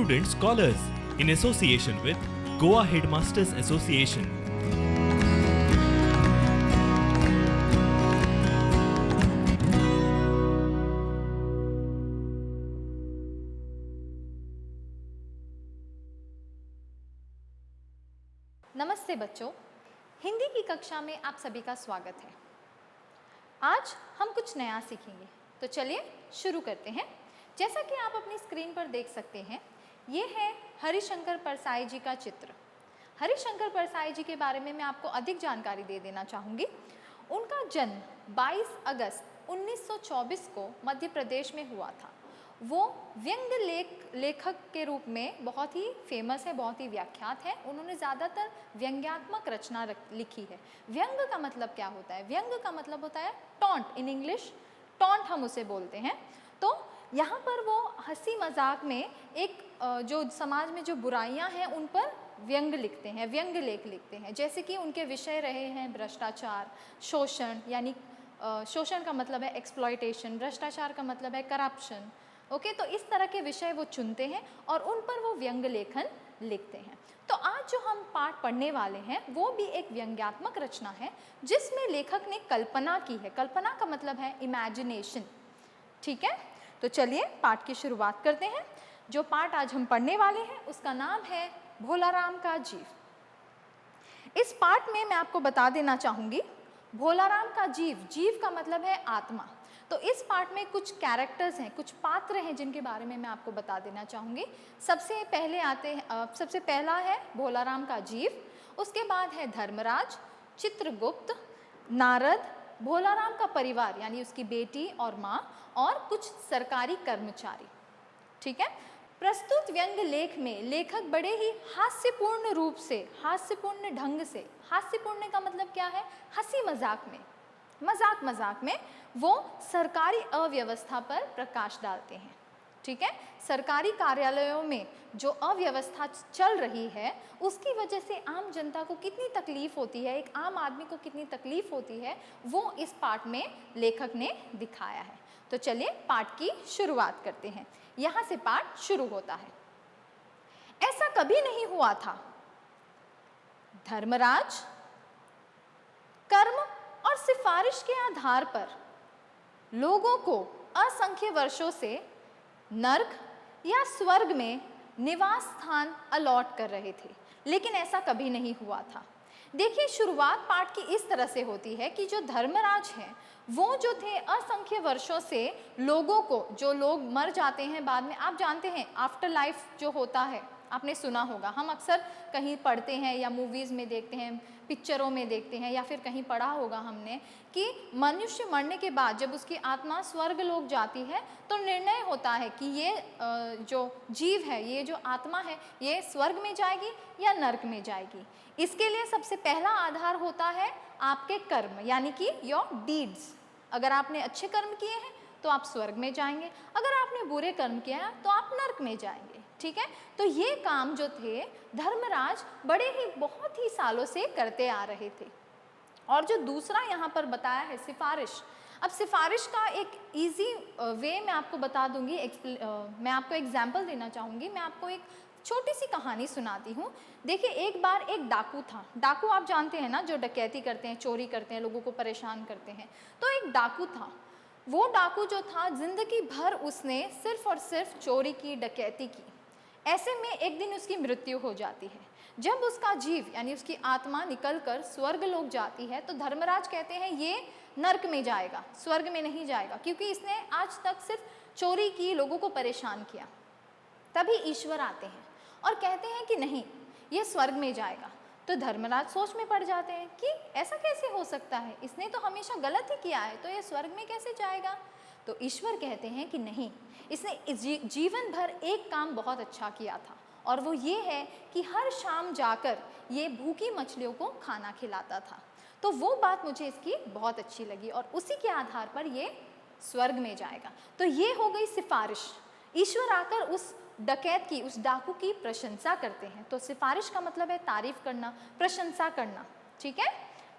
student scholars in association with Goa Headmasters Association. नमस्ते बच्चों, हिंदी की कक्षा में आप सभी का स्वागत है। आज हम कुछ नया सीखेंगे, तो चलिए शुरू करते हैं। जैसा कि आप अपनी स्क्रीन पर देख सकते हैं, ये है हरिशंकर परसाई जी का चित्र। हरिशंकर परसाई जी के बारे में मैं आपको अधिक जानकारी दे देना चाहूँगी। उनका जन्म 22 अगस्त 1924 को मध्य प्रदेश में हुआ था। वो व्यंग्य लेखक के रूप में बहुत ही फेमस है, बहुत ही व्याख्यात है। उन्होंने ज़्यादातर व्यंग्यात्मक रचना लिखी है। व्यंग का मतलब क्या होता है? व्यंग का मतलब होता है टॉन्ट, इन इंग्लिश टॉन्ट हम उसे बोलते हैं। तो यहाँ पर वो हंसी मजाक में एक जो समाज में जो बुराइयाँ हैं उन पर व्यंग लिखते हैं, व्यंग लेख लिखते हैं। जैसे कि उनके विषय रहे हैं भ्रष्टाचार, शोषण, यानी शोषण का मतलब है एक्सप्लॉयटेशन, भ्रष्टाचार का मतलब है करप्शन। ओके, तो इस तरह के विषय वो चुनते हैं और उन पर वो व्यंग लेखन लिखते हैं। तो आज जो हम पाठ पढ़ने वाले हैं वो भी एक व्यंग्यात्मक रचना है जिसमें लेखक ने कल्पना की है। कल्पना का मतलब है इमेजिनेशन। ठीक है, तो चलिए पाठ की शुरुआत करते हैं। जो पाठ आज हम पढ़ने वाले हैं उसका नाम है भोलाराम का जीव। इस पाठ में मैं आपको बता देना चाहूँगी, भोलाराम का जीव, जीव का मतलब है आत्मा। तो इस पाठ में कुछ कैरेक्टर्स हैं, कुछ पात्र हैं जिनके बारे में मैं आपको बता देना चाहूँगी। सबसे पहला है भोलाराम का जीव, उसके बाद है धर्मराज, चित्रगुप्त, नारद, भोलाराम का परिवार यानी उसकी बेटी और माँ, और कुछ सरकारी कर्मचारी। ठीक है, प्रस्तुत व्यंग्य लेख में लेखक बड़े ही हास्यपूर्ण रूप से, हास्यपूर्ण ढंग से, हास्यपूर्ण का मतलब क्या है? हंसी मजाक में, मजाक में वो सरकारी अव्यवस्था पर प्रकाश डालते हैं। ठीक है, सरकारी कार्यालयों में जो अव्यवस्था चल रही है उसकी वजह से आम जनता को कितनी तकलीफ होती है, एक आम आदमी को कितनी तकलीफ होती है, वो इस पाठ में लेखक ने दिखाया है। तो चलिए पाठ की शुरुआत करते हैं। यहाँ से पाठ शुरू होता है। ऐसा कभी नहीं हुआ था। धर्मराज कर्म और सिफारिश के आधार पर लोगों को असंख्य वर्षों से नर्क या स्वर्ग में निवास स्थान अलॉट कर रहे थे, लेकिन ऐसा कभी नहीं हुआ था। देखिए, शुरुआत पाठ की इस तरह से होती है कि जो धर्मराज हैं वो जो थे असंख्य वर्षों से लोगों को, जो लोग मर जाते हैं बाद में, आप जानते हैं आफ्टर लाइफ जो होता है, आपने सुना होगा, हम अक्सर कहीं पढ़ते हैं या मूवीज़ में देखते हैं, पिक्चरों में देखते हैं, या फिर कहीं पढ़ा होगा हमने कि मनुष्य मरने के बाद जब उसकी आत्मा स्वर्ग लोक जाती है तो निर्णय होता है कि ये जो जीव है, ये जो आत्मा है, ये स्वर्ग में जाएगी या नर्क में जाएगी। इसके लिए सबसे पहला आधार होता है आपके कर्म, यानी कि योर डीड्स। अगर आपने अच्छे कर्म किए हैं तो आप स्वर्ग में जाएंगे, अगर आपने बुरे कर्म किए हैं तो आप नर्क में जाएंगे। ठीक है, तो ये काम जो थे धर्मराज बड़े ही बहुत ही सालों से करते आ रहे थे। और जो दूसरा यहाँ पर बताया है सिफारिश, अब सिफारिश का एक इजी वे मैं आपको बता दूंगी, मैं आपको एग्जाम्पल देना चाहूँगी। मैं आपको एक छोटी सी कहानी सुनाती हूँ। देखिए, एक बार एक डाकू था। डाकू आप जानते हैं ना, जो डकैती करते हैं, चोरी करते हैं, लोगों को परेशान करते हैं। तो एक डाकू था। वो डाकू जो था, जिंदगी भर उसने सिर्फ और सिर्फ चोरी की, डकैती की। ऐसे में एक दिन उसकी मृत्यु हो जाती है। जब उसका जीव यानी उसकी आत्मा निकलकर स्वर्ग लोक जाती है तो धर्मराज कहते हैं ये नर्क में जाएगा, स्वर्ग में नहीं जाएगा, क्योंकि इसने आज तक सिर्फ चोरी की, लोगों को परेशान किया। तभी ईश्वर आते हैं और कहते हैं कि नहीं, ये स्वर्ग में जाएगा। तो धर्मराज सोच में पड़ जाते हैं कि ऐसा कैसे हो सकता है, इसने तो हमेशा गलत ही किया है, तो ये स्वर्ग में कैसे जाएगा। तो ईश्वर कहते हैं कि नहीं, इसने जीवन भर एक काम बहुत अच्छा किया था, और वो ये है कि हर शाम जाकर ये भूखी मछलियों को खाना खिलाता था। तो वो बात मुझे इसकी बहुत अच्छी लगी और उसी के आधार पर ये स्वर्ग में जाएगा। तो ये हो गई सिफारिश। ईश्वर आकर उस डकैत की, उस डाकू की प्रशंसा करते हैं। तो सिफारिश का मतलब है तारीफ करना, प्रशंसा करना। ठीक है,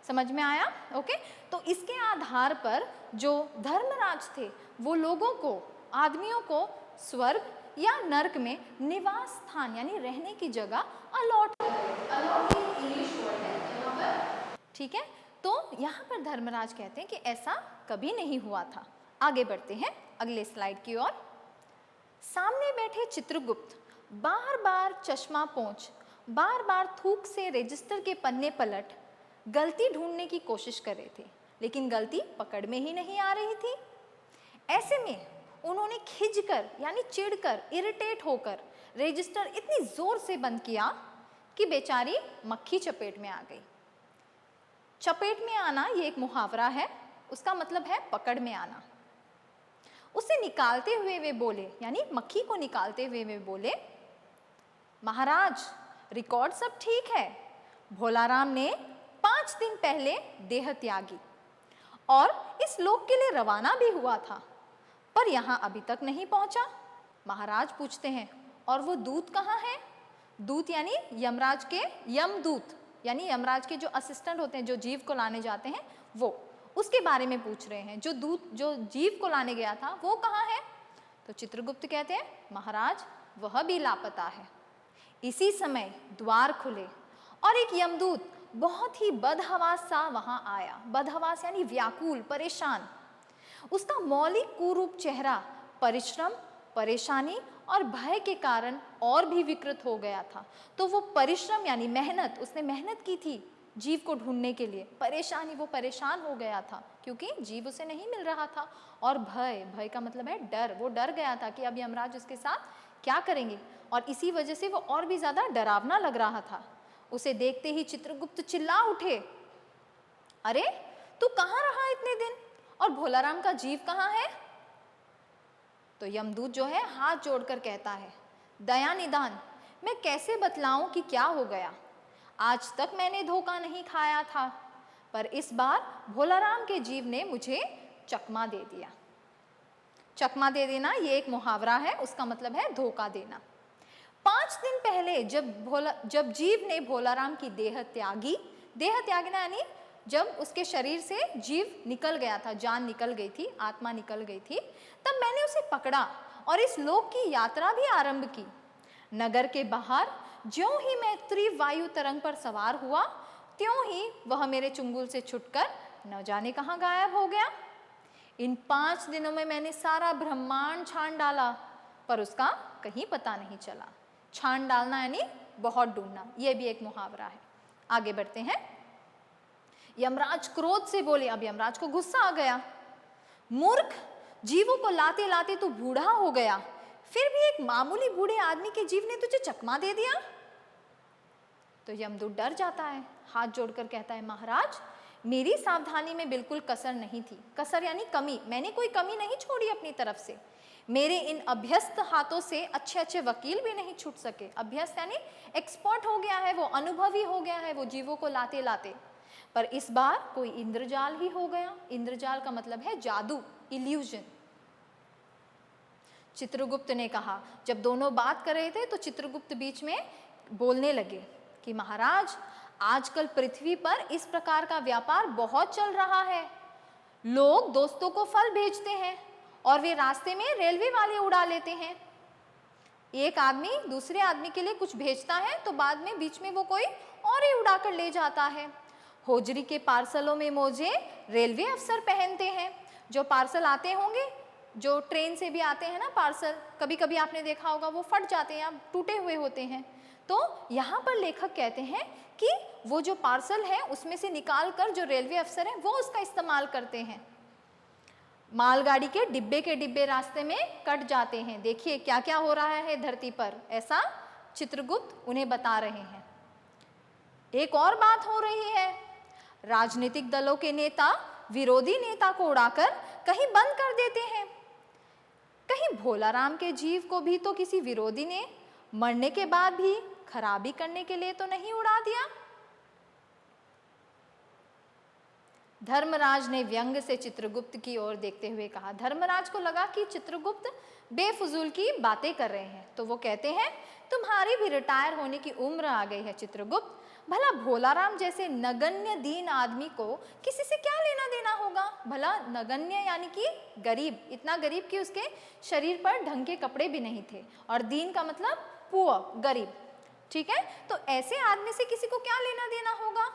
समझ में आया? ओके, तो इसके आधार पर जो धर्मराज थे वो लोगों को, आदमियों को स्वर्ग या नर्क में निवास स्थान यानी रहने की जगह अलॉट इंग्लिश वर्ड है यहाँ पर, ठीक है। तो यहाँ पर धर्मराज कहते हैं कि ऐसा कभी नहीं हुआ था। आगे बढ़ते हैं अगले स्लाइड की ओर। सामने बैठे चित्रगुप्त बार बार चश्मा पोंछ, बार बार थूक से रजिस्टर के पन्ने पलट गलती ढूंढने की कोशिश कर रहे थे, लेकिन गलती पकड़ में ही नहीं आ रही थी। ऐसे में उन्होंने खिंचकर यानी चिढ़कर, इरिटेट होकर रजिस्टर इतनी जोर से बंद किया कि बेचारी मक्खी चपेट में आ गई। चपेट में आना ये एक मुहावरा है, उसका मतलब है पकड़ में आना। उसे निकालते हुए वे बोले, यानी मक्खी को निकालते हुए वे बोले, महाराज रिकॉर्ड सब ठीक है, भोलाराम ने 5 दिन पहले देह त्यागी और इस लोक के लिए रवाना भी हुआ था, पर यहाँ अभी तक नहीं पहुंचा। महाराज पूछते हैं, और वो दूत कहाँ है? दूत यानी यमराज के, यमदूत यानी यमराज के जो असिस्टेंट होते हैं, जो जीव को लाने जाते हैं, वो उसके बारे में पूछ रहे हैं। जो दूत जो जीव को लाने गया था वो कहाँ है? तो चित्रगुप्त कहते हैं, महाराज वह भी लापता है। इसी समय द्वार खुले और एक यमदूत बहुत ही बदहवास सा वहां आया। बदहवास यानी व्याकुल, परेशान। उसका मौलिक कुरूप चेहरा परिश्रम, परेशानी और भय के कारण और भी विकृत हो गया था। तो वो परिश्रम यानी मेहनत, उसने मेहनत की थी जीव को ढूंढने के लिए। परेशानी, वो परेशान हो गया था क्योंकि जीव उसे नहीं मिल रहा था। और भय, भय का मतलब है डर, वो डर गया था कि अब यमराज उसके साथ क्या करेंगे, और इसी वजह से वो और भी ज्यादा डरावना लग रहा था। उसे देखते ही चित्रगुप्त चिल्ला उठे, अरे तू कहाँ रहा इतने दिन, और भोलाराम का जीव कहाँ है? तो यमदूत जो है हाथ जोड़कर कहता है, दया निदान, मैं कैसे बतलाऊं कि क्या हो गया। आज तक मैंने धोखा नहीं खाया था, पर इस बार भोलाराम के जीव ने मुझे चकमा दे दिया। चकमा दे देना ये एक मुहावरा है, उसका मतलब है धोखा देना। 5 दिन पहले जब जीव ने भोलाराम की देह त्यागना यानी जब उसके शरीर से जीव निकल गया था, जान निकल गई थी, आत्मा निकल गई थी, तब मैंने उसे पकड़ा और इस लोक की यात्रा भी आरंभ की। नगर के बाहर ज्यों ही मैं तीव्र वायु तरंग पर सवार हुआ, त्यों ही वह मेरे चुंगल से छुटकर न जाने कहाँ गायब हो गया। इन 5 दिनों में मैंने सारा ब्रह्मांड छान डाला, पर उसका कहीं पता नहीं चला। छान डालना यानी बहुत ढूंढना, यह भी एक मुहावरा है। आगे बढ़ते हैं। यमराज क्रोध से बोले, अब यमराज को गुस्सा आ गया, मूर्ख, जीवों को लाते लाते तू बूढ़ा हो गया, फिर भी एक मामूली बूढ़े आदमी के जीव ने तुझे चकमा दे दिया। तो यमदूत डर जाता है, हाथ जोड़कर कहता है, महाराज मेरी सावधानी में बिल्कुल कसर नहीं थी। कसर यानी कमी, मैंने कोई कमी नहीं छोड़ी अपनी तरफ से। मेरे इन अभ्यस्त हाथों से अच्छे अच्छे वकील भी नहीं छूट सके। अभ्यस्त यानी एक्सपर्ट हो गया है, वो अनुभवी हो गया है वो जीवों को लाते लाते। पर इस बार कोई इंद्रजाल ही हो गया। इंद्रजाल का मतलब है जादू, इल्यूजन। चित्रगुप्त ने कहा, जब दोनों बात कर रहे थे तो चित्रगुप्त बीच में बोलने लगे कि महाराज आजकल पृथ्वी पर इस प्रकार का व्यापार बहुत चल रहा है। लोग दोस्तों को फल भेजते हैं और वे रास्ते में रेलवे वाले उड़ा लेते हैं। एक आदमी दूसरे आदमी के लिए कुछ भेजता है तो बाद में बीच में वो कोई और ही उड़ाकर ले जाता है। होजरी के पार्सलों में मोजे रेलवे अफसर पहनते हैं। जो पार्सल आते होंगे, जो ट्रेन से भी आते हैं ना पार्सल, कभी कभी आपने देखा होगा वो फट जाते हैं या टूटे हुए होते हैं। तो यहाँ पर लेखक कहते हैं कि वो जो पार्सल है उसमें से निकाल कर जो रेलवे अफसर हैं वो उसका इस्तेमाल करते हैं। मालगाड़ी के डिब्बे रास्ते में कट जाते हैं। देखिए क्या क्या हो रहा है धरती पर, ऐसा चित्रगुप्त उन्हें बता रहे हैं। एक और बात हो रही है, राजनीतिक दलों के नेता विरोधी नेता को उड़ाकर कहीं बंद कर देते हैं। कहीं भोलाराम के जीव को भी तो किसी विरोधी ने मरने के बाद भी खराबी करने के लिए तो नहीं उड़ा दिया। धर्मराज ने व्यंग से चित्रगुप्त की ओर देखते हुए कहा। धर्मराज को लगा कि चित्रगुप्त बेफजूल की बातें कर रहे हैं, तो वो कहते हैं, तुम्हारी भी रिटायर होने की उम्र आ गई है चित्रगुप्त। भला भोलाराम जैसे नगण्य दीन आदमी को किसी से क्या लेना देना होगा? भला नगण्य यानी कि गरीब, इतना गरीब कि उसके शरीर पर ढंग के कपड़े भी नहीं थे, और दीन का मतलब पुअर, गरीब। ठीक है, तो ऐसे आदमी से किसी को क्या लेना देना होगा?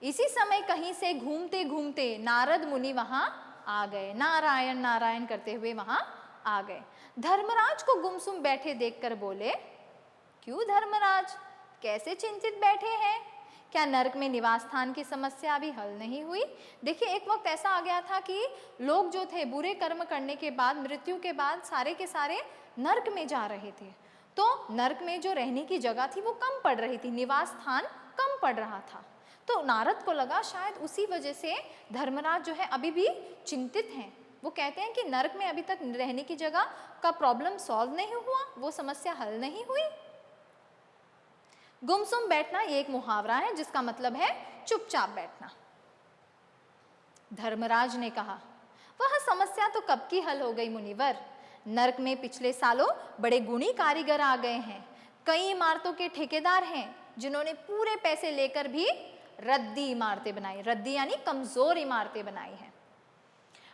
इसी समय कहीं से घूमते घूमते नारद मुनि वहां आ गए, नारायण नारायण करते हुए वहां आ गए। धर्मराज को गुमसुम बैठे देखकर बोले, क्यों धर्मराज, कैसे चिंतित बैठे हैं? क्या नरक में निवास स्थान की समस्या अभी हल नहीं हुई? देखिए, एक वक्त ऐसा आ गया था कि लोग जो थे बुरे कर्म करने के बाद, मृत्यु के बाद सारे के सारे नरक में जा रहे थे। तो नरक में जो रहने की जगह थी वो कम पड़ रही थी, निवास स्थान कम पड़ रहा था। तो नारद को लगा शायद उसी वजह से धर्मराज जो है अभी भी चिंतित हैं। वो कहते हैं कि नरक में अभी तक रहने की जगह का प्रॉब्लम सॉल्व नहीं हुआ, वो समस्या हल नहीं हुई। गुमसुम बैठना ये एक मुहावरा है जिसका मतलब है चुपचाप बैठना। धर्मराज ने कहा, वह समस्या तो कब की हल हो गई मुनिवर। नरक में पिछले सालों बड़े गुणी कारीगर आ गए हैं। कई इमारतों के ठेकेदार हैं जिन्होंने पूरे पैसे लेकर भी रद्दी इमारतें बनाई, रद्दी यानी कमजोर इमारतें बनाई हैं।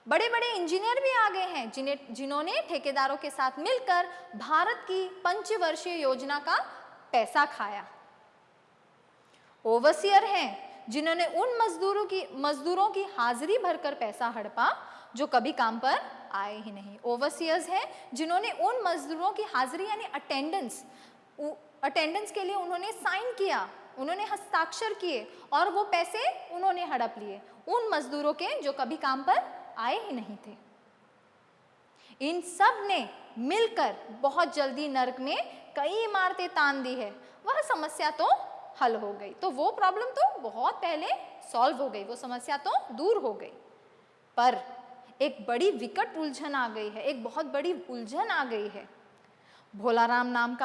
बड़े बड़े इंजीनियर भी आ गए हैं जिन्होंने ठेकेदारों के साथ मिलकर भारत की पंचवर्षीय योजना का पैसा खाया। ओवरसियर हैं जिन्होंने उन मजदूरों की हाजिरी भरकर पैसा हड़पा जो कभी काम पर आए ही नहीं। ओवरसियर्स हैं जिन्होंने उन मजदूरों की हाजिरी यानी अटेंडेंस के लिए उन्होंने साइन किया, उन्होंने हस्ताक्षर किए और वो पैसे उन्होंने हड़प लिए उन मजदूरों के जो कभी काम पर आए ही नहीं थे। इन सब ने मिलकर बहुत जल्दी नरक में कई इमारतें तान दी है। वह समस्या तो हल हो गई, तो वो प्रॉब्लम तो बहुत पहले सॉल्व हो गई, वो समस्या तो दूर हो गई। पर एक बड़ी विकट उलझन आ गई है, एक बहुत बड़ी उलझन आ गई है। भोलाराम नाम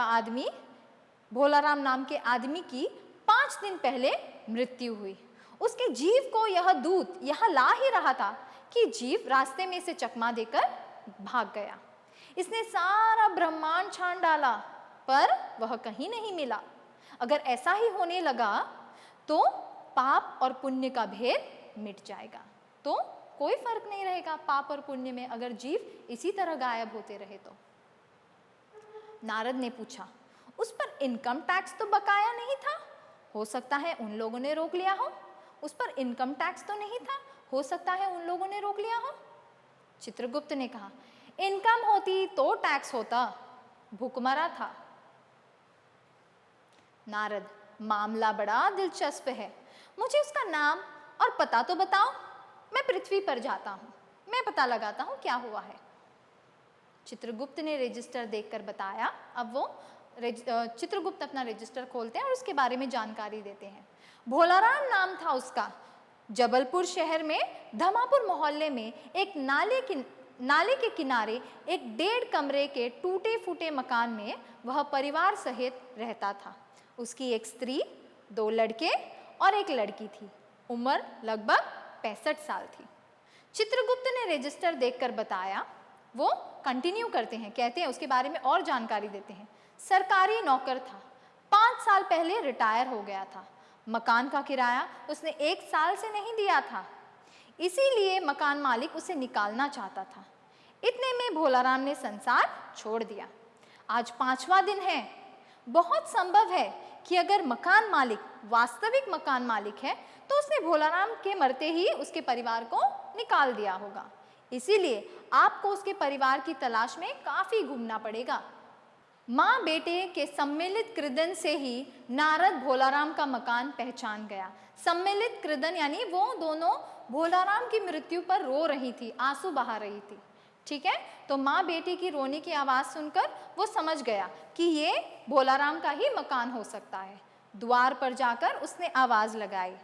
के आदमी की 5 दिन पहले मृत्यु हुई। उसके जीव को यह दूत यहाँ ला ही रहा था कि जीव रास्ते में से चकमा देकर भाग गया। इसने सारा ब्रह्मांड छान डाला पर वह कहीं नहीं मिला। अगर ऐसा ही होने लगा तो पाप और पुण्य का भेद मिट जाएगा, तो कोई फर्क नहीं रहेगा पाप और पुण्य में, अगर जीव इसी तरह गायब होते रहे तो। नारद ने पूछा, उस पर इनकम टैक्स तो बकाया नहीं था? हो सकता है उन लोगों ने रोक लिया हो। उस पर इनकम टैक्स तो नहीं था, हो सकता है उन लोगों ने रोक लिया हो। चित्रगुप्त ने कहा, इनकम होती तो टैक्स होता, भूखमरा था। नारद, मामला बड़ा दिलचस्प है, मुझे उसका नाम और पता तो बताओ। मैं पृथ्वी पर जाता हूँ, मैं पता लगाता हूँ क्या हुआ है। चित्रगुप्त ने रजिस्टर देखकर बताया। अब वो चित्रगुप्त अपना रजिस्टर खोलते हैं और उसके बारे में जानकारी देते हैं। भोलाराम नाम था उसका। जबलपुर शहर में धमापुर मोहल्ले में एक नाले के किनारे एक 1.5 कमरे के टूटे फूटे मकान में वह परिवार सहित रहता था। उसकी एक स्त्री, 2 लड़के और एक लड़की थी। उम्र लगभग 65 साल थी। चित्रगुप्त ने रजिस्टर देखकर बताया। वो कंटिन्यू करते हैं, कहते हैं उसके बारे में और जानकारी देते हैं। सरकारी नौकर था, 5 साल पहले रिटायर हो गया था। मकान का किराया उसने 1 साल से नहीं दिया था, इसीलिए मकान मालिक उसे निकालना चाहता था। इतने में भोलाराम ने संसार छोड़ दिया। आज 5वां दिन है। बहुत संभव है कि अगर मकान मालिक वास्तविक मकान मालिक है तो उसने भोलाराम के मरते ही उसके परिवार को निकाल दिया होगा। इसीलिए आपको उसके परिवार की तलाश में काफी घूमना पड़ेगा। माँ बेटे के सम्मिलित क्रीदन से ही नारद भोलाराम का मकान पहचान गया। सम्मिलित क्रीदन यानी वो दोनों भोलाराम की मृत्यु पर रो रही थी, आंसू बहा रही थी। ठीक है, तो माँ बेटे की रोने की आवाज सुनकर वो समझ गया कि ये भोलाराम का ही मकान हो सकता है। द्वार पर जाकर उसने आवाज लगाई,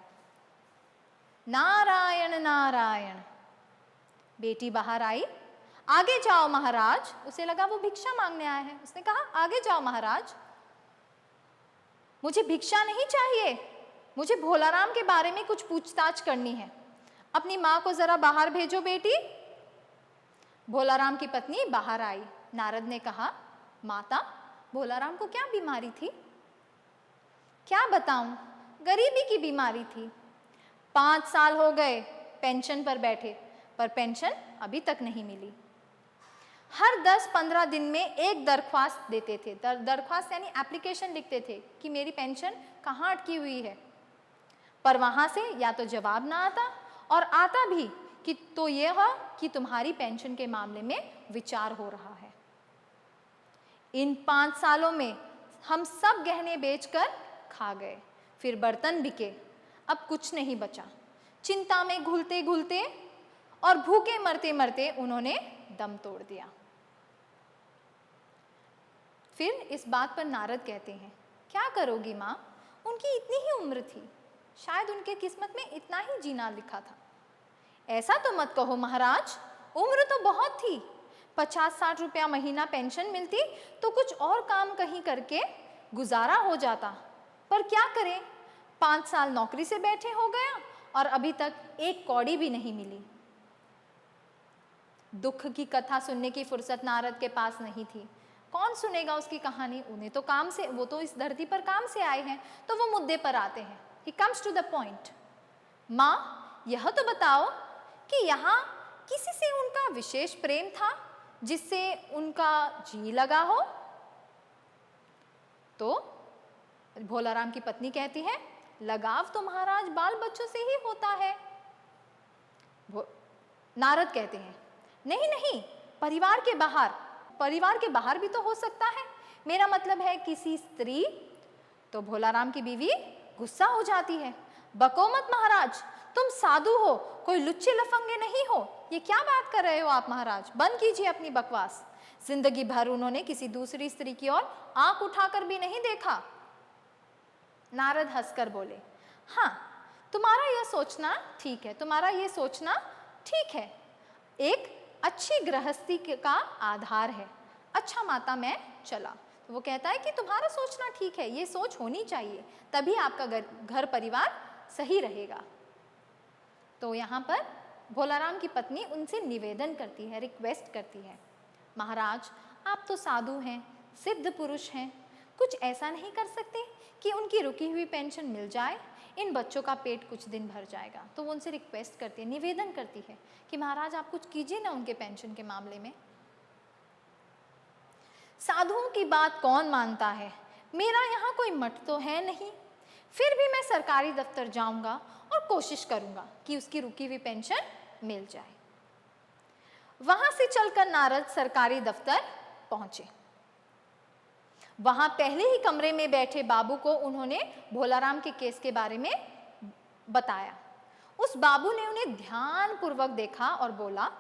नारायण नारायण। बेटी बाहर आई। आगे जाओ महाराज। उसे लगा वो भिक्षा मांगने आया है। उसने कहा, आगे जाओ महाराज, मुझे भिक्षा नहीं चाहिए, मुझे भोलाराम के बारे में कुछ पूछताछ करनी है। अपनी माँ को जरा बाहर भेजो बेटी। भोलाराम की पत्नी बाहर आई। नारद ने कहा, माता, भोलाराम को क्या बीमारी थी? क्या बताऊं, गरीबी की बीमारी थी। 5 साल हो गए पेंशन पर बैठे, पर पेंशन अभी तक नहीं मिली। हर 10-15 दिन में एक दरख्वास्त देते थे। दरख्वास्त यानी एप्लीकेशन लिखते थे कि मेरी पेंशन कहाँ अटकी हुई है, पर वहाँ से या तो जवाब ना आता, और आता भी कि तो यह है कि तुम्हारी पेंशन के मामले में विचार हो रहा है। इन 5 सालों में हम सब गहने बेचकर खा गए, फिर बर्तन बिके, अब कुछ नहीं बचा। चिंता में घुलते घुलते और भूखे मरते मरते उन्होंने दम तोड़ दिया। फिर इस बात पर नारद कहते हैं, क्या करोगी माँ, उनकी इतनी ही उम्र थी, शायद उनके किस्मत में इतना ही जीना लिखा था। ऐसा तो मत कहो महाराज, उम्र तो बहुत थी। 50-60 रुपया महीना पेंशन मिलती तो कुछ और काम कहीं करके गुजारा हो जाता, पर क्या करें, 5 साल नौकरी से बैठे हो गया और अभी तक एक कौड़ी भी नहीं मिली। दुख की कथा सुनने की फुर्सत नारद के पास नहीं थी। कौन सुनेगा उसकी कहानी, उन्हें तो काम से, वो तो इस धरती पर काम से आए हैं, तो वो मुद्दे पर आते हैं। He comes to the point. माँ, यह तो बताओ कि यहाँ किसी से उनका विशेष प्रेम था जिससे उनका जी लगा हो? तो भोलाराम की पत्नी कहती है, लगाव तो महाराज बाल बच्चों से ही होता है। नारद कहते हैं, नहीं नहीं, परिवार के बाहर भी तो हो सकता है, मेरा मतलब है किसी स्त्री। तो भोलाराम की बीवी गुस्सा हो जाती है, बको मत महाराज, तुम साधु हो, कोई लुच्चे लफंगे नहीं हो, ये क्या बात कर रहे हो आप महाराज, बंद कीजिए अपनी बकवास। जिंदगी भर उन्होंने किसी दूसरी स्त्री की ओर आंख उठाकर भी नहीं देखा। नारद हंसकर बोले, हाँ, तुम्हारा यह सोचना ठीक है, एक अच्छी गृहस्थी का आधार है। अच्छा माता, मैं चला। तो वो कहता है कि तुम्हारा सोचना ठीक है, ये सोच होनी चाहिए, तभी आपका घर परिवार सही रहेगा। तो यहाँ पर भोलाराम की पत्नी उनसे निवेदन करती है, रिक्वेस्ट करती है, महाराज आप तो साधु हैं, सिद्ध पुरुष हैं, कुछ ऐसा नहीं कर सकते कि उनकी रुकी हुई पेंशन मिल जाए, इन बच्चों का पेट कुछ दिन भर जाएगा। तो वो उनसे रिक्वेस्ट करती है, निवेदन करती है कि महाराज आप कुछ कीजिए ना उनके पेंशन के मामले में। साधुओं की बात कौन मानता है, मेरा यहाँ कोई मठ तो है नहीं, फिर भी मैं सरकारी दफ्तर जाऊंगा और कोशिश करूंगा कि उसकी रुकी हुई पेंशन मिल जाए। वहां से चलकर नारद सरकारी दफ्तर पहुंचे। वहां पहले ही कमरे में बैठे बाबू को उन्होंने भोलाराम के केस के बारे में बताया। उस बाबू ने उन्हें ध्यानपूर्वक देखा और बोला,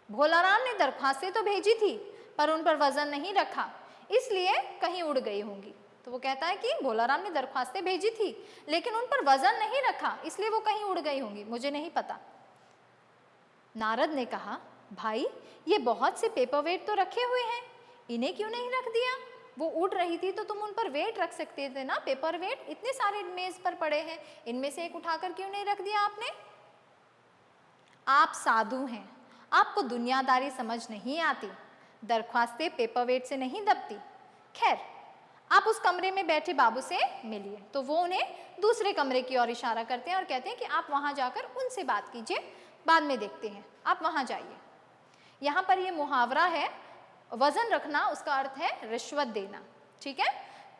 भोलाराम ने दरख्वास्तें तो भेजी थी पर उन पर वजन नहीं रखा, इसलिए कहीं उड़ गई होंगी। तो वो कहता है कि भोलाराम ने दरख्वास्तें भेजी थी लेकिन उन पर वजन नहीं रखा, इसलिए वो कहीं उड़ गई होंगी, मुझे नहीं पता। नारद ने कहा, भाई ये बहुत से पेपर वेट तो रखे हुए हैं, इन्हें क्यों नहीं रख दिया? वो उड़ रही थी तो तुम उन पर वेट रख सकते थे ना, पेपर वेट इतने सारे मेज पर पड़े हैं, इनमें से एक उठाकर क्यों नहीं रख दिया आपने? आप साधु हैं, आपको दुनियादारी समझ नहीं आती, दरख्वास्तें पेपर वेट से नहीं दबती। खैर, आप उस कमरे में बैठे बाबू से मिलिए। तो वो उन्हें दूसरे कमरे की ओर इशारा करते हैं और कहते हैं कि आप वहां जाकर उनसे बात कीजिए, बाद में देखते हैं, आप वहां जाइए। यहाँ पर ये मुहावरा है, वजन रखना, उसका अर्थ है रिश्वत देना, ठीक है।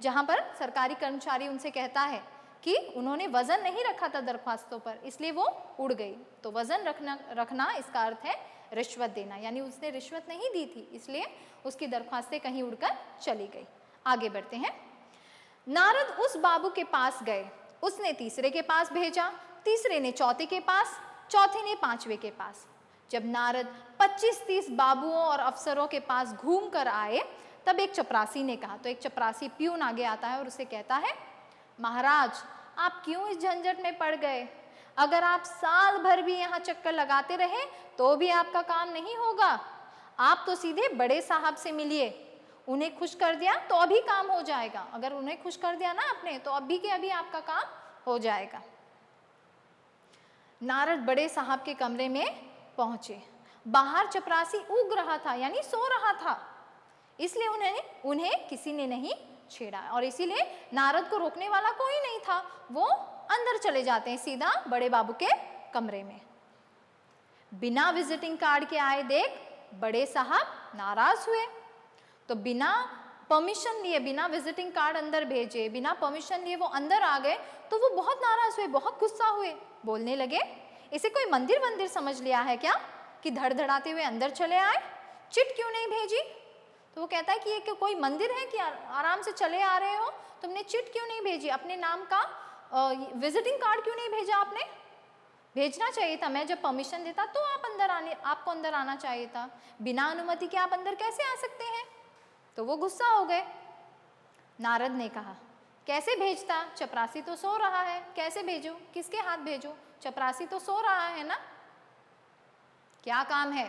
जहाँ पर सरकारी कर्मचारी उनसे कहता है कि उन्होंने वजन नहीं रखा था दरख्वास्तों पर, इसलिए वो उड़ गई। तो वजन रखना इसका अर्थ है रिश्वत देना, यानी उसने रिश्वत नहीं दी थी, इसलिए उसकी दरख्वास्तें कहीं उड़कर चली गई। आगे बढ़ते हैं। नारद उस बाबू के पास गए, उसने तीसरे के पास भेजा, तीसरे ने चौथे के पास, चौथे ने पांचवे के पास। जब नारद 25-30 बाबुओं और अफसरों के पास घूम कर आए, तब एक चपरासी ने कहा। तो एक चपरासी प्यून आगे आता है और उसे कहता है, महाराज आप क्यों इस झंझट में पड़ गए? अगर आप साल भर भी यहाँ चक्कर लगाते रहे तो भी आपका काम नहीं होगा। आप तो सीधे बड़े साहब से मिलिए, उन्हें खुश कर दिया तो अभी काम हो जाएगा। अगर उन्हें खुश कर दिया ना आपने, तो अभी के अभी आपका काम हो जाएगा। नारद बड़े साहब के कमरे में पहुंचे। बाहर चपरासी ऊग रहा था, यानी सो रहा था। इसलिए उन्हें किसी ने नहीं छेड़ा और इसीलिए नारद को रोकने वाला कोई नहीं था। वो अंदर चले जाते हैं सीधा बड़े बाबू के कमरे में। बिना विजिटिंग कार्ड के आए देख बड़े साहब नाराज हुए। तो बिना परमिशन लिए, बिना विजिटिंग कार्ड अंदर भेजे, बिना परमिशन लिए वो अंदर आ गए, तो वो बहुत नाराज हुए, बहुत गुस्सा हुए। बोलने लगे, इसे कोई मंदिर वंदिर समझ लिया है क्या कि धड़धड़ाते हुए अंदर चले आए? चिट क्यों नहीं भेजी? तो वो कहता है कि ये कोई मंदिर है कि आराम से चले आ रहे हो? तुमने चिट क्यों नहीं भेजी? अपने नाम का विजिटिंग कार्ड क्यों नहीं भेजा? आपने भेजना चाहिए था। मैं जब परमिशन देता तो आपको अंदर आना चाहिए था। बिना अनुमति के आप अंदर कैसे आ सकते हैं? तो वो गुस्सा हो गए। नारद ने कहा, कैसे भेजता? चपरासी तो सो रहा है, कैसे भेजूं? किसके हाथ भेजूं? चपरासी तो सो रहा है ना। क्या काम है?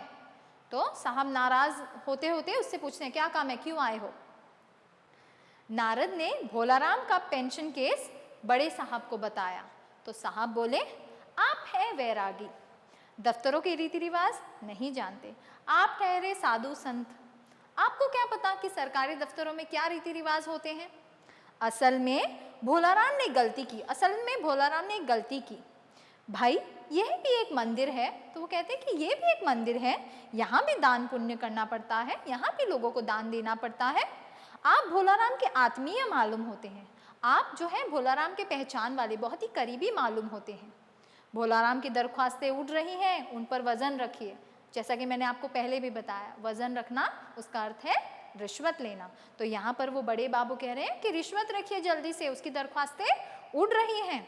तो साहब नाराज होते होते उससे पूछते हैं, क्या काम है, क्यों आए हो? नारद ने भोलाराम का पेंशन केस बड़े साहब को बताया। तो साहब बोले, आप है वैरागी, दफ्तरों के रीति रिवाज नहीं जानते, आप ठहरे साधु संत, आपको क्या पता कि सरकारी दफ्तरों में क्या रीति रिवाज होते हैं? असल में भोलाराम ने गलती की। भाई यह भी एक मंदिर है। तो वो कहते हैं कि ये भी एक मंदिर है, यहाँ भी दान पुण्य करना पड़ता है, यहाँ भी लोगों को दान देना पड़ता है। आप भोलाराम के आत्मीय मालूम होते हैं, आप जो है भोलाराम के पहचान वाले, बहुत ही करीबी मालूम होते हैं। भोलाराम की दरख्वास्तें उठ रही हैं, उन पर वजन रखिए। जैसा कि मैंने आपको पहले भी बताया, वजन रखना उसका अर्थ है रिश्वत लेना। तो यहाँ पर वो बड़े बाबू कह रहे हैं कि रिश्वत रखिए जल्दी से, उसकी दरख्वास्तें उड़ रही हैं।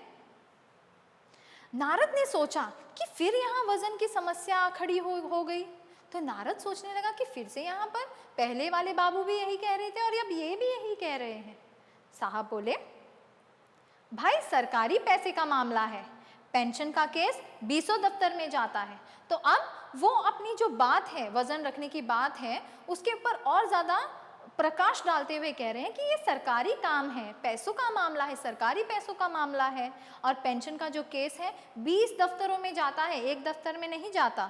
नारद ने सोचा कि फिर यहाँ वजन की समस्या खड़ी हो गई। तो नारद सोचने लगा कि फिर से यहाँ पर पहले वाले बाबू भी यही कह रहे थे और अब ये भी यही कह रहे हैं। साहब बोले, भाई सरकारी पैसे का मामला है, पेंशन का केस बीसों दफ्तर में जाता है। तो अब वो अपनी जो बात है, वजन रखने की बात है, उसके ऊपर और ज़्यादा प्रकाश डालते हुए कह रहे हैं कि ये सरकारी काम है, पैसों का मामला है, सरकारी पैसों का मामला है। और पेंशन का जो केस है 20 दफ्तरों में जाता है, एक दफ्तर में नहीं जाता।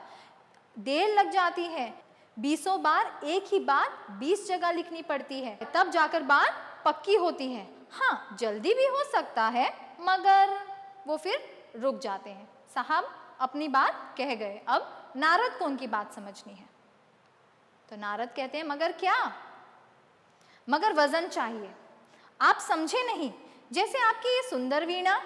देर लग जाती है, 20 बार एक ही बात 20 जगह लिखनी पड़ती है, तब जाकर बात पक्की होती है। हाँ, जल्दी भी हो सकता है, मगर वो फिर रुक जाते हैं। साहब अपनी बात कह गए, अब नारद को उनकी बात समझनी है। तो नारद कहते हैं, मगर क्या? मगर वजन चाहिए। आप समझे नहीं, जैसे आपकी ये सुंदर वीणा,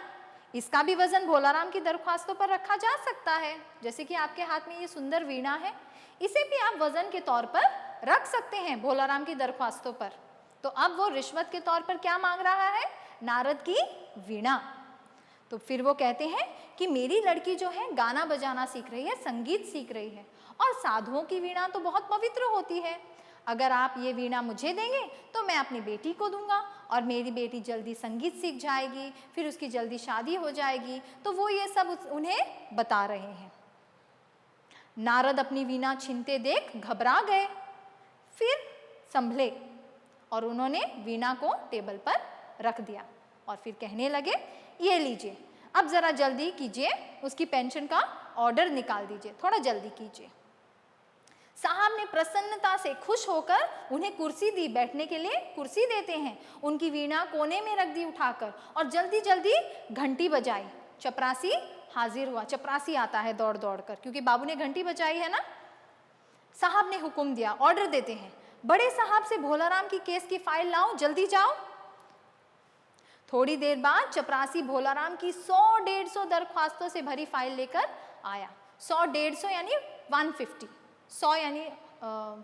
इसका भी वजन भोलाराम की दरख्वास्तों पर रखा जा सकता है। जैसे कि आपके हाथ में ये सुंदर वीणा है, इसे भी आप वजन के तौर पर रख सकते हैं भोलाराम की दरख्वास्तों पर। तो अब वो रिश्वत के तौर पर क्या मांग रहा है? नारद की वीणा। तो फिर वो कहते हैं कि मेरी लड़की जो है गाना बजाना सीख रही है, संगीत सीख रही है, और साधुओं की वीणा तो बहुत पवित्र होती है। अगर आप ये वीणा मुझे देंगे तो मैं अपनी बेटी को दूंगा, और मेरी बेटी जल्दी संगीत सीख जाएगी, फिर उसकी जल्दी शादी हो जाएगी। तो वो ये सब उन्हें बता रहे हैं। नारद अपनी वीणा छीनते देख घबरा गए, फिर संभले और उन्होंने वीणा को टेबल पर रख दिया और फिर कहने लगे, ये लीजिए, अब ज़रा जल्दी कीजिए, उसकी पेंशन का ऑर्डर निकाल दीजिए, थोड़ा जल्दी कीजिए। साहब ने प्रसन्नता से खुश होकर उन्हें कुर्सी दी, बैठने के लिए कुर्सी देते हैं। उनकी वीणा कोने में रख दी उठाकर और जल्दी जल्दी घंटी बजाई। चपरासी हाजिर हुआ। चपरासी आता है दौड़ दौड़ कर, क्योंकि बाबू ने घंटी बजाई है ना। साहब ने हुक्म दिया, ऑर्डर देते हैं, बड़े साहब से भोलाराम की केस की फाइल लाओ, जल्दी जाओ। थोड़ी देर बाद चपरासी भोलाराम की 100-150 दरख्वास्तों से भरी फाइल लेकर आया। 100-150 यानी 150, 100 यानी 100,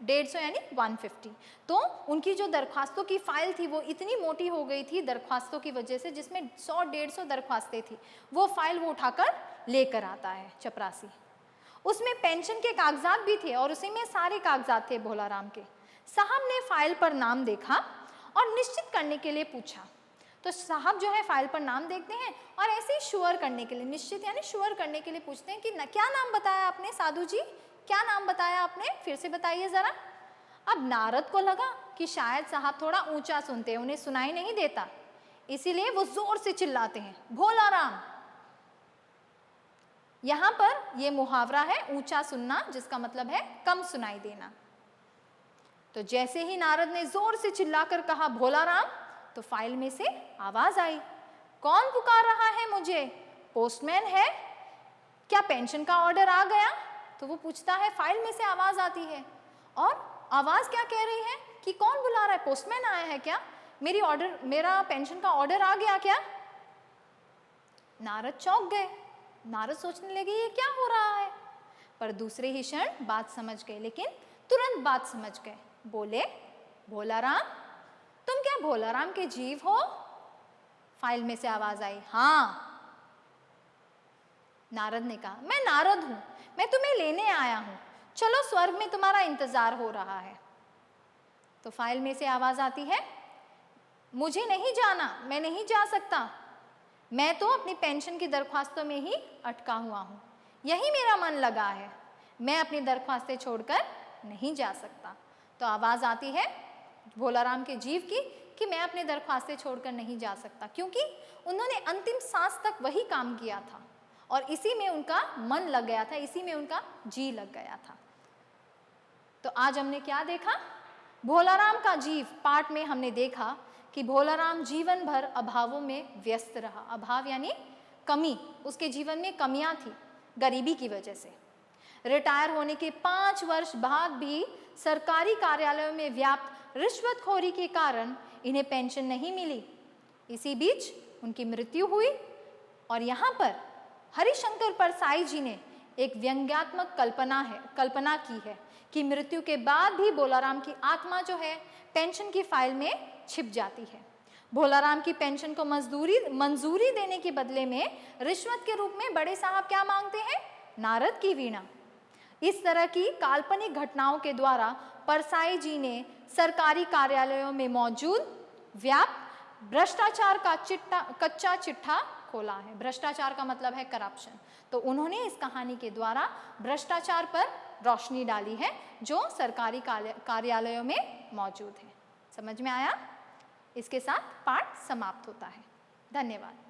150 यानी 150। तो उनकी जो दरख्वास्तों की फाइल थी वो इतनी मोटी हो गई थी दरख्वास्तों की वजह से, जिसमें 100-150 दरख्वास्तें थी। वो फाइल वो उठाकर लेकर आता है चपरासी। उसमें पेंशन के कागजात भी थे और उसी में सारे कागजात थे भोलाराम के। साहब ने फाइल पर नाम देखा और निश्चित करने के लिए पूछा। तो साहब जो है फाइल पर नाम देखते हैं और ऐसे ही श्योर करने के लिए, निश्चित यानी श्योर करने के लिए पूछते हैं कि क्या नाम बताया आपने साधु जी, क्या नाम बताया आपने, फिर से बताइए ज़रा। अब नारद को लगा कि शायद साहब थोड़ा ऊंचा सुनते हैं, उन्हें सुनाई नहीं देता, इसीलिए वो जोर से चिल्लाते हैं, भोलाराम। यहाँ पर ये मुहावरा है ऊंचा सुनना, जिसका मतलब है कम सुनाई देना। तो जैसे ही नारद ने जोर से चिल्लाकर कहा भोला राम, तो फाइल में से आवाज आई, कौन पुकार रहा है मुझे? पोस्टमैन है क्या? पेंशन का ऑर्डर आ गया? तो वो पूछता है, फाइल में से आवाज आती है, और आवाज क्या कह रही है कि कौन बुला रहा है? पोस्टमैन आया है क्या? मेरा पेंशन का ऑर्डर आ गया क्या? नारद चौंक गए। नारद सोचने लगे ये क्या हो रहा है, पर दूसरे ही क्षण बात समझ गए, लेकिन तुरंत बात समझ गए। बोले, भोला राम, तुम क्या भोला राम के जीव हो? फाइल में से आवाज आई, हाँ। नारद ने कहा, मैं नारद हूं, मैं तुम्हें लेने आया हूं, चलो स्वर्ग में तुम्हारा इंतजार हो रहा है। तो फाइल में से आवाज आती है, मुझे नहीं जाना, मैं नहीं जा सकता, मैं तो अपनी पेंशन की दरख्वास्तों में ही अटका हुआ हूं, यही मेरा मन लगा है, मैं अपनी दरख्वास्तें छोड़कर नहीं जा सकता। तो आवाज आती है भोला राम के जीव की कि मैं अपने दरख्वास्तें छोड़कर नहीं जा सकता, क्योंकि उन्होंने अंतिम सांस तक वही काम किया था और इसी में उनका मन लग गया था, इसी में उनका जी लग गया था। तो आज हमने क्या देखा? भोला राम का जीव पाठ में हमने देखा कि भोला राम जीवन भर अभावों में व्यस्त रहा। अभाव यानी कमी, उसके जीवन में कमियां थी गरीबी की वजह से। रिटायर होने के 5 वर्ष बाद भी सरकारी कार्यालयों में व्याप्त रिश्वतखोरी के कारण इन्हें पेंशन नहीं मिली। इसी बीच उनकी मृत्यु हुई और यहाँ पर हरिशंकर परसाई जी ने एक व्यंग्यात्मक कल्पना की है कि मृत्यु के बाद भी भोलाराम की आत्मा जो है पेंशन की फाइल में छिप जाती है। भोलाराम की पेंशन को मंजूरी देने के बदले में रिश्वत के रूप में बड़े साहब क्या मांगते हैं? नारद की वीणा। इस तरह की काल्पनिक घटनाओं के द्वारा परसाई जी ने सरकारी कार्यालयों में मौजूद व्याप्त भ्रष्टाचार का कच्चा चिट्ठा खोला है। भ्रष्टाचार का मतलब है करप्शन। तो उन्होंने इस कहानी के द्वारा भ्रष्टाचार पर रोशनी डाली है जो सरकारी कार्यालयों में मौजूद है। समझ में आया? इसके साथ पाठ समाप्त होता है। धन्यवाद।